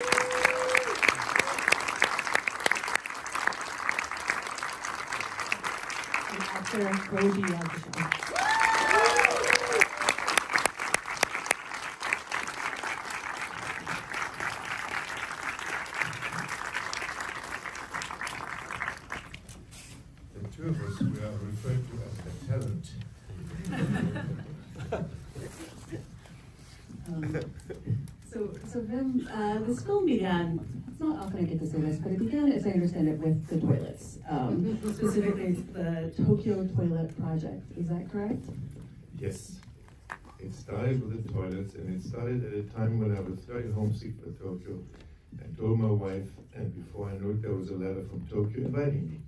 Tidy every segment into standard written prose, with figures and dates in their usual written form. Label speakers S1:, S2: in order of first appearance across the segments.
S1: Actor Koji Yakusho.
S2: The two of us, we are referred to as the talent.
S1: So then this film began, it's not often I get to say this, but it began, as I understand it, with the toilets, specifically the Tokyo Toilet Project. Is that correct?
S2: Yes. It started with the toilets, and it started at a time when I was very homesick for Tokyo. I told my wife, and before I knew it, there was a letter from Tokyo inviting me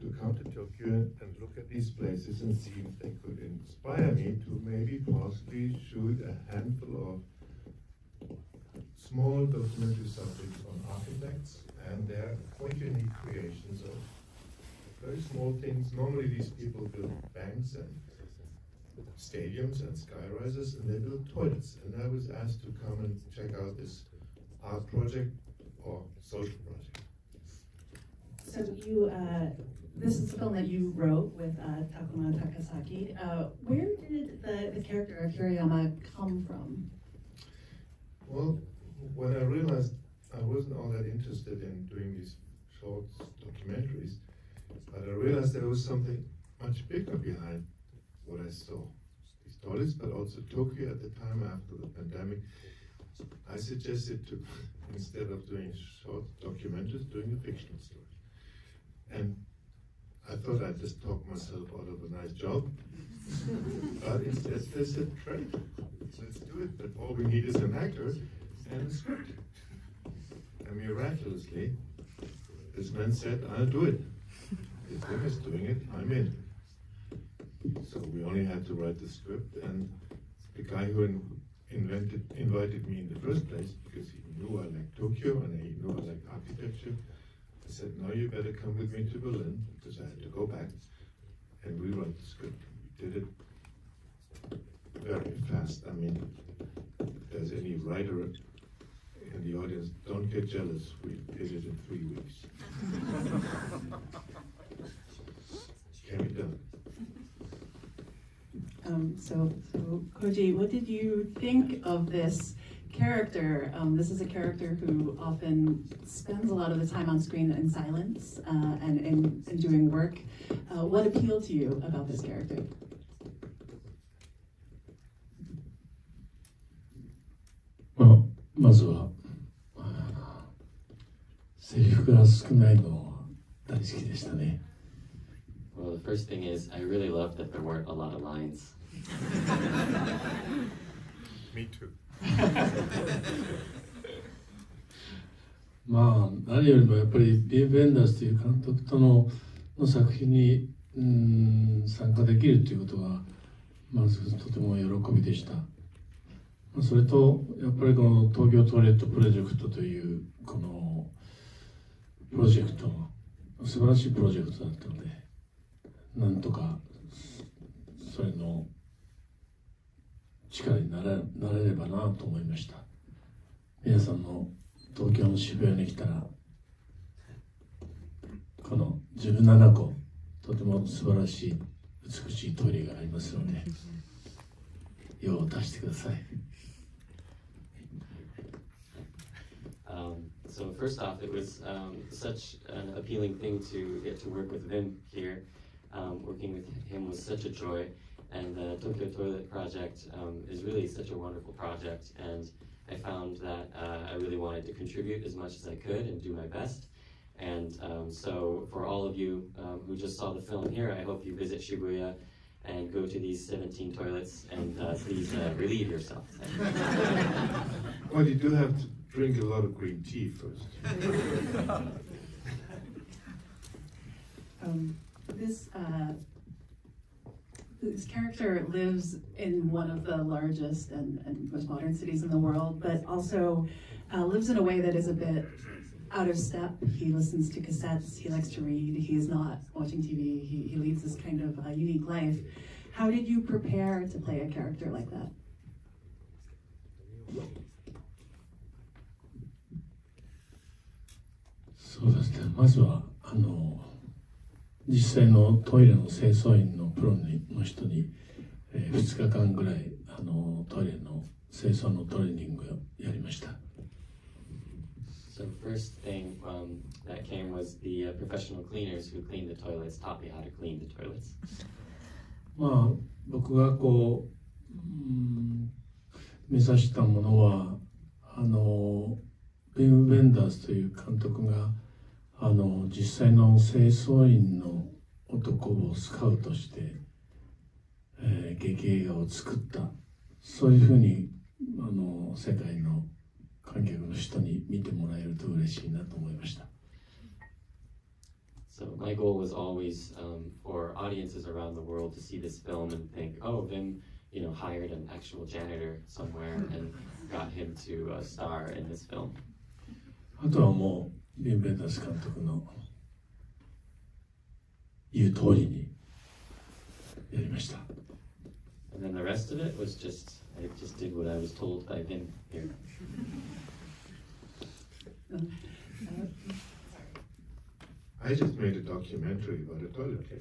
S2: to come to Tokyo and look at these places and see if they could inspire me to maybe possibly shoot a handful of small documentary subjects on architects and their quite unique creations of very small things. Normally these people build banks and stadiums and skyrises, and they build toilets. And I was asked to come and check out this art project or social project.
S1: So you, this is a film that you wrote with Takuma Takasaki. Where did the character of Hirayama come from?
S2: Well, when I realized I wasn't all that interested in doing these short documentaries, but I realized there was something much bigger behind what I saw. These toilets, but also Tokyo at the time after the pandemic. I suggested to, instead of doing short documentaries, doing a fictional story. And I thought I'd just talk myself out of a nice job. But instead they said, great, let's do it. But all we need is an actor and a script. And miraculously, this man said, I'll do it. If Tim is doing it, I'm in. So we only had to write the script, and the guy who invited me in the first place, because he knew I liked Tokyo and he knew I liked architecture, I said, no, you better come with me to Berlin, because I had to go back and rewrite the script. We did it very fast. I mean, if there's any writer in the audience, don't get jealous. We did it in 3 weeks. Can be done.
S1: So Koji, what did you think of this character? This is a character who often spends a lot of the time on screen in silence and doing work. What appealed to you about this character?
S3: Well, まずはセリフが少ないのは大好きでしたね。
S4: Well, the first thing is, I really loved that there weren't a lot of lines.
S2: Me too.
S3: まあ何よりもやっぱりビー・ベンダースという監督との作品に参加できるということがまずとても喜びでした。それとやっぱりこの東京トイレットプロジェクトというこのプロジェクト素晴らしいプロジェクトだったので、なんとかそれの力になれればなと思いました。皆さんも東京の渋谷に来たらこの17個とても素晴らしい美しいトイレがありますので用を足してください。
S4: So first off, it was such an appealing thing to get to work with Vim here. Working with him was such a joy, and the Tokyo Toilet Project is really such a wonderful project, and I found that I really wanted to contribute as much as I could and do my best. And so for all of you who just saw the film here, I hope you visit Shibuya and go to these 17 toilets and please relieve yourself.
S2: Well, you do have to drink a lot of green tea first.
S1: This character lives in one of the largest and most modern cities in the world, but also lives in a way that is a bit out of step. He listens to cassettes, he likes to read, he is not watching TV, he leads this kind of unique life. How did you prepare to play a character like that?
S3: そうですね。まずは実際のトイレの清掃員のプロの人に、2日間ぐらいトイレの清掃のトレーニングをやりました。
S4: So first thing that came was the professional cleaners who cleaned the toilets taught me how to clean the toilets.
S3: まあ僕が目指したものはビム・ベンダースという監督が実際の清掃員の男をスカウトして、劇映画を作った、そういうふうに世界の観客の人に見てもらえると嬉しいなと思いました。
S4: So my goal was always for audiences around the world to see this film and think, oh, Vim, hired an actual janitor somewhere and got him to star in this film.
S3: あとはもうビン・ベンダース監督の言う通りにやりました。
S4: And then the rest of it was I just did what I was told by Vim here.
S2: I just made a documentary about a toilet case.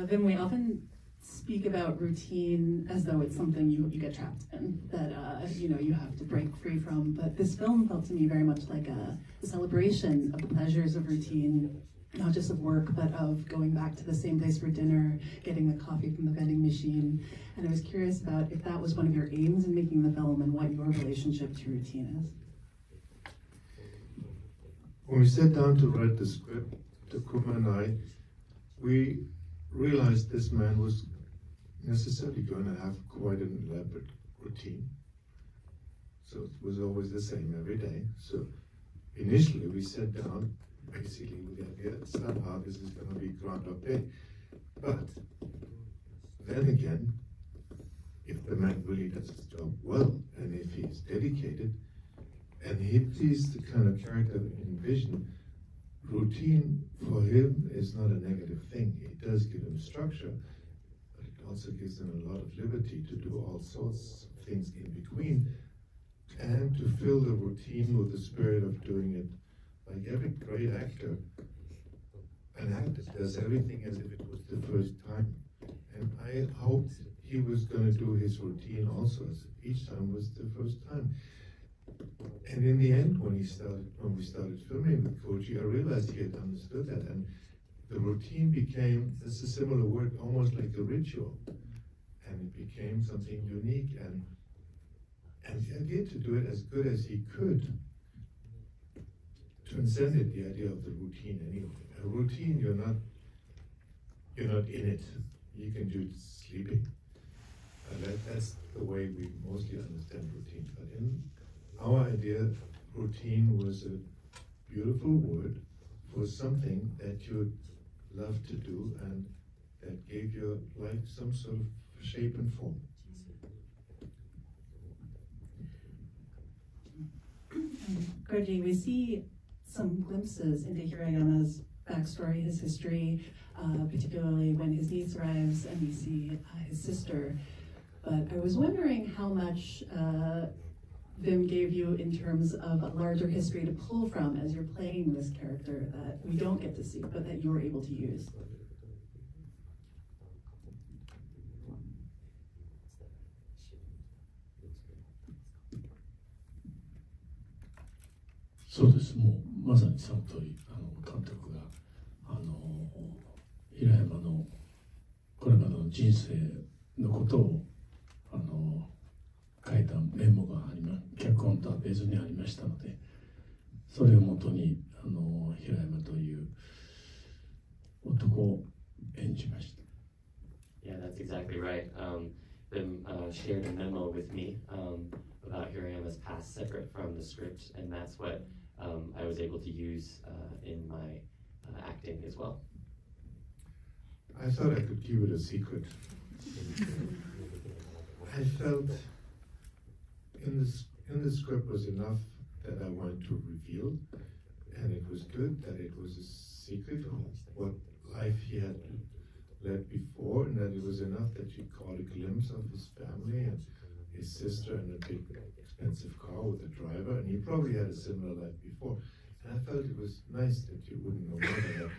S1: Vim, we often speak about routine as though it's something you get trapped in, that you have to break free from. But this film felt to me very much like a celebration of the pleasures of routine, not just of work, but of going back to the same place for dinner, getting the coffee from the vending machine. And I was curious about if that was one of your aims in making the film and what your relationship to routine is.
S2: When we sat down to write the script, Takuma and I, we realized this man was necessarily going to have quite an elaborate routine. So it was always the same every day. So initially we sat down basically with the idea that somehow this is going to be Groundhog Day. But then again, if the man really does his job well, and if he's dedicated, and if he's the kind of character we envision, routine for him is not a negative thing. It does give him structure, but it also gives him a lot of liberty to do all sorts of things in between, and to fill the routine with the spirit of doing it. Like every great actor, an actor does everything as if it was the first time. And I hoped he was going to do his routine also, as each time was the first time. And in the end, when we started filming with Koji, I realized he had understood that, and the routine became, it's a similar word, almost like a ritual, and it became something unique, and the idea to do it as good as he could transcended the idea of the routine anyway. A routine, you're not in it. You can do it sleeping. That's the way we mostly understand routine. But in our idea, routine was a beautiful word for something that you love to do and that gave your life some sort of shape and form.
S1: Koji, we see some glimpses into Hirayama's backstory, his history, particularly when his niece arrives and we see his sister. But I was wondering how much Vim gave you in terms of a larger history to pull from as you're playing this character that we don't get to see, but that you're able to use.
S3: そうです。もうまさにその通り、監督が平山のこれまでの人生のことを書いたメモが脚本とは別にありましたので、それをもとに平山という男を演じました。
S4: Yeah, that's exactly right. Vim shared a memo with me about Hirayama's past separate from the script, and that's what I was able to use in my acting as well.
S2: I thought I could keep it a secret. I felt in the script was enough that I wanted to reveal, and it was good that it was a secret of what life he had led before, and that it was enough that you caught a glimpse of his family and his sister in a big expensive car with a driver, and he probably had a similar life before. And I felt it was nice that you wouldn't know more than that.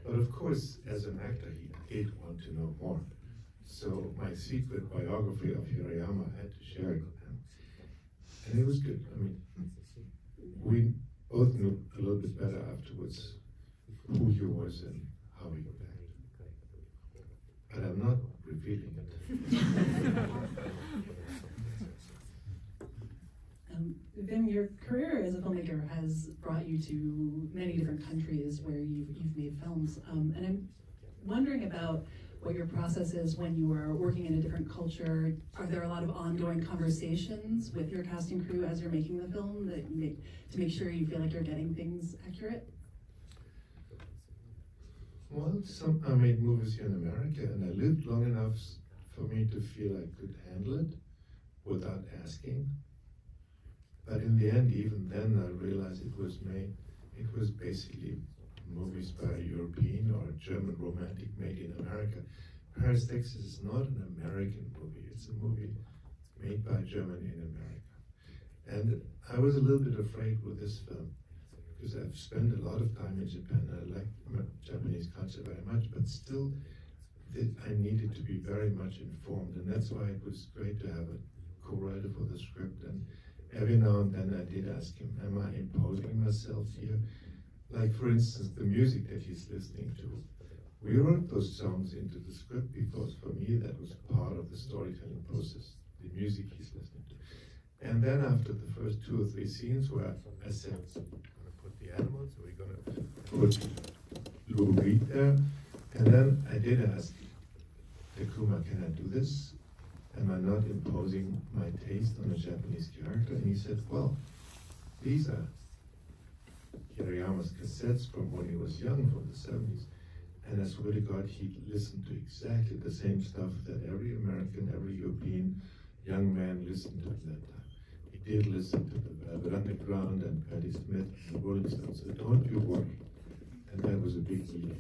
S2: But of course, as an actor, he did want to know more. So my secret biography of Hirayama, I had to share it with him. And it was good. I mean, we both knew a little bit better afterwards who he was and how he would act. But I'm not revealing it.
S1: Vim, your career as a filmmaker has brought you to many different countries where you've made films. And I'm wondering about what your process is when you are working in a different culture. Are there a lot of ongoing conversations with your casting crew as you're making the film to make sure you feel like you're getting things accurate?
S2: Well, I made movies here in America, and I lived long enough for me to feel I could handle it without asking. But in the end, even then, I realized it was basically movies by a European or a German romantic made in America. Paris, Texas is not an American movie. It's a movie made by a German in America. And I was a little bit afraid with this film because I've spent a lot of time in Japan. I like Japanese culture very much, but still I needed to be very much informed. And that's why it was great to have a co-writer for the script. And every now and then I did ask him, am I imposing myself here? Like, for instance, the music that he's listening to. We wrote those songs into the script because for me that was part of the storytelling process, the music he's listening to. And then after the first 2 or 3 scenes where I said, we're going to put the animals, we're going to put Lou Reed there. And then I did ask Takuma, can I do this? Am I not imposing my taste on a Japanese character? And he said, well, these are Hirayama's cassettes from when he was young, from the 70s. And I swear to God, he listened to exactly the same stuff that every American, every European young man listened to at that time. He did listen to the Velvet Underground and Patti Smith and the Rolling Stones, so don't you worry. And that was a big deal.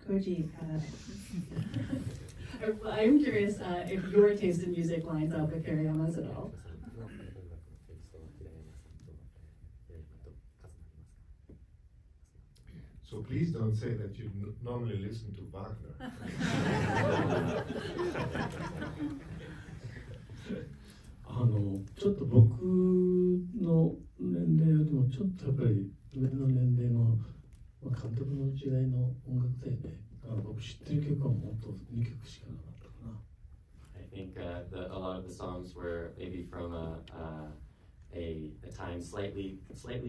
S1: Koji, I'm curious if your taste in music lines up with Hirayama's at all.
S2: So please don't say that you normally listen to Wagner.
S3: ちょっと僕の年齢よりもちょっとやっぱり上の年齢の監督の時代の音楽だよね。僕知ってる曲はもっと2曲しかなかったかな。
S4: I think a lot of the songs were maybe from a time slightly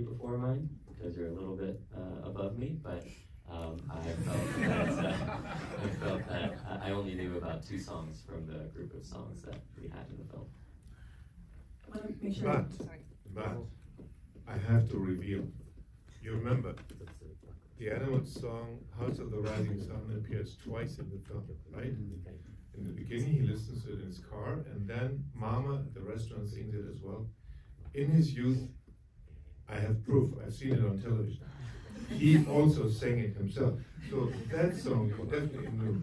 S4: before mine, because you're a little bit above me, but I felt that I only knew about 2 songs from the group of songs that we had in the film.
S2: But I have to reveal. You remember, the Animals song, House of the Rising Sun, appears twice in the film, right? In the beginning, he listens to it in his car, and then Mama at the restaurant sings it as well. In his youth, I have proof, I've seen it on television. He also sang it himself. So that song you definitely knew.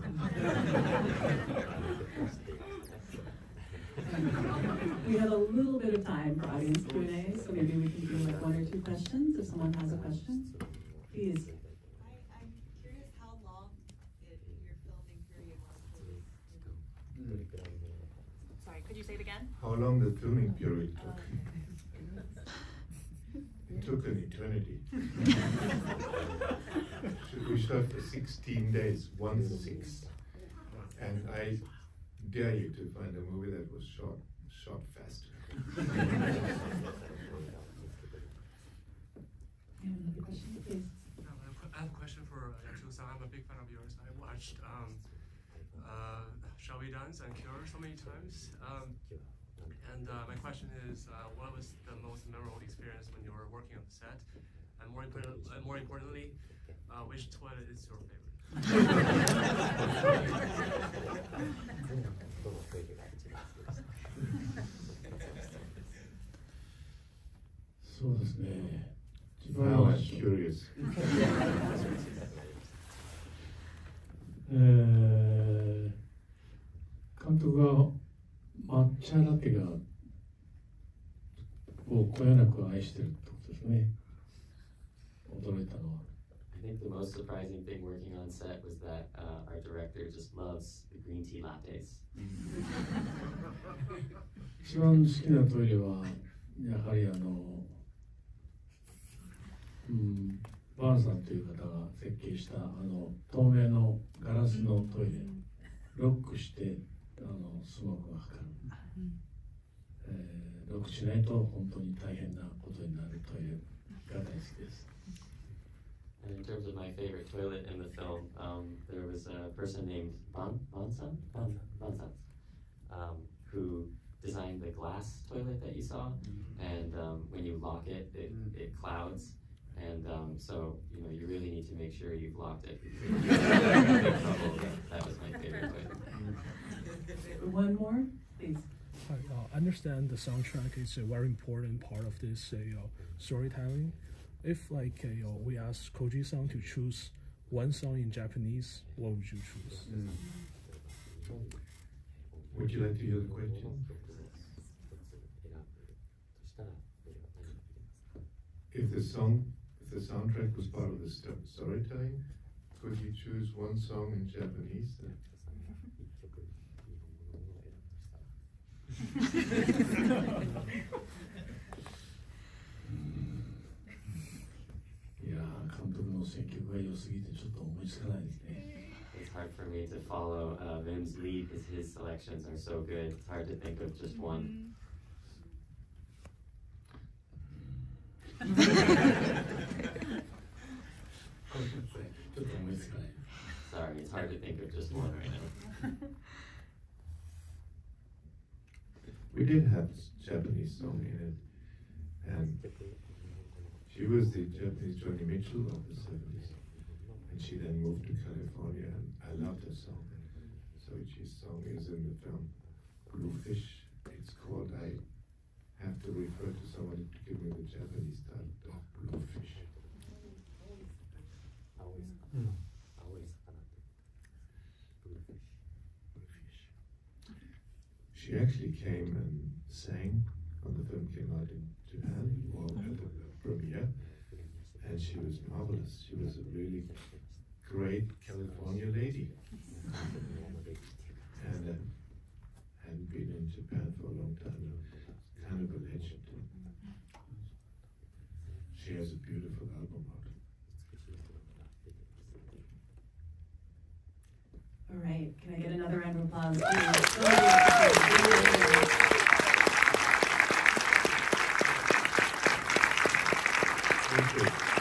S1: We have a little bit of time for audience Q&A, so maybe we can do like 1 or 2 questions if someone has a question. Please.
S5: I'm curious how long your filming period was, please. Sorry, could you say it again?
S2: How long the filming period took. It took an eternity. We shot for 16 days, 1/6. And I dare you to find a movie that was shot faster.
S1: Another question, please.
S6: I have a question for Yakusho-san. I'm a big fan of yours. I watched Shall We Dance and Cure so many times. And my question is, what was the most memorable experience when you were working on the set? And more importantly, which toilet is your favorite?
S3: そうですね。
S2: Now I'm curious.
S3: 督が抹茶ラテがをこよなく愛してるってことですね。驚いたのは。
S4: I think the most surprising thing working on set was that our director just loves the green tea lattes.
S3: 一番好きなトイレはやはりバーンさんという方が設計した透明のガラスのトイレ、ロックしてスモークがかかる、ロックしないと本当に大変なことになるトイレが大好きです。
S4: And in terms of my favorite toilet in the film, there was a person named Bansan, who designed the glass toilet that you saw, and when you lock it, it clouds, and so you really need to make sure you've locked it. That was my favorite toilet.
S1: One more, please.
S7: I understand the soundtrack is a very important part of this storytelling. If we ask Koji-san to choose one song in Japanese, what would you choose?
S2: Would you like to hear the question? If the soundtrack was part of the storytelling, could you choose one song in Japanese?
S4: It's hard for me to follow Vim's lead because his selections are so good. It's hard to think of just one. Sorry, it's hard to think of just one right now.
S2: We did have a Japanese song in it, and she was the Japanese Joni Mitchell of the 70s, and she then moved to California, and I loved her song. So Soichi's song is in the film Bluefish. It's called, I have to refer to someone to give me the Japanese title of Bluefish. She actually came and sang when the film came out in Japan, or at the premiere, and she was marvelous. She was a really great California lady, and hadn't been in Japan for a long time. Kind of a legend. She has a beautiful album out.
S1: All right, can I get another round of applause?
S2: Thank you.